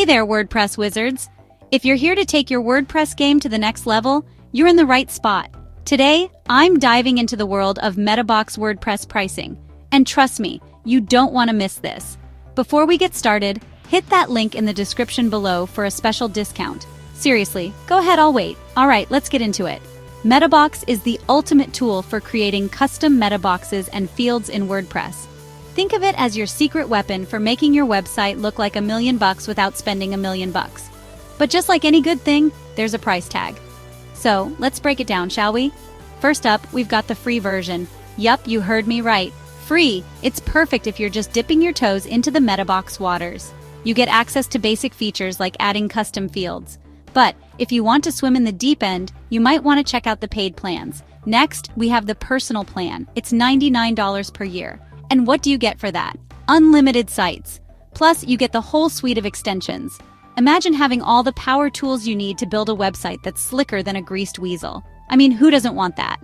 Hey there, WordPress wizards! If you're here to take your WordPress game to the next level, you're in the right spot. Today, I'm diving into the world of METABOX WordPress pricing. And trust me, you don't want to miss this. Before we get started, hit that link in the description below for a special discount. Seriously, go ahead, I'll wait. Alright, let's get into it. METABOX is the ultimate tool for creating custom meta boxes and fields in WordPress. Think of it as your secret weapon for making your website look like $1 million without spending $1 million. But just like any good thing, there's a price tag. So, let's break it down, shall we? First up, we've got the free version. Yup, you heard me right. Free! It's perfect if you're just dipping your toes into the METABOX waters. You get access to basic features like adding custom fields. But if you want to swim in the deep end, you might want to check out the paid plans. Next, we have the personal plan. It's $99 per year. And what do you get for that? Unlimited sites. Plus, you get the whole suite of extensions. Imagine having all the power tools you need to build a website that's slicker than a greased weasel. I mean, who doesn't want that?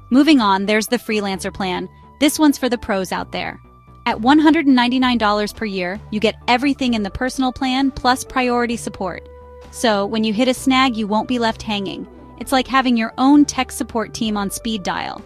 Moving on, there's the freelancer plan. This one's for the pros out there. At $199 per year, you get everything in the personal plan plus priority support. So, when you hit a snag, you won't be left hanging. It's like having your own tech support team on speed dial.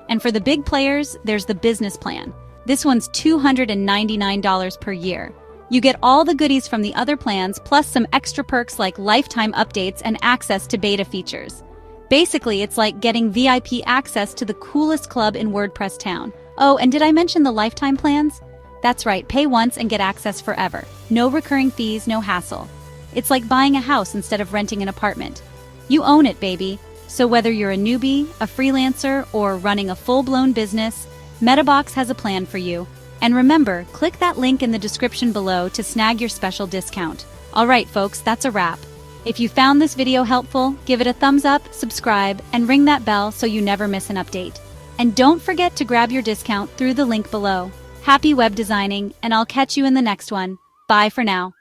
And for the big players, there's the business plan. This one's $299 per year. You get all the goodies from the other plans, plus some extra perks like lifetime updates and access to beta features. Basically, it's like getting VIP access to the coolest club in WordPress town. Oh, and did I mention the lifetime plans? That's right, pay once and get access forever. No recurring fees, no hassle. It's like buying a house instead of renting an apartment. You own it, baby. So whether you're a newbie, a freelancer, or running a full-blown business, METABOX has a plan for you. And remember, click that link in the description below to snag your special discount. Alright folks, that's a wrap. If you found this video helpful, give it a thumbs up, subscribe, and ring that bell so you never miss an update. And don't forget to grab your discount through the link below. Happy web designing, and I'll catch you in the next one. Bye for now.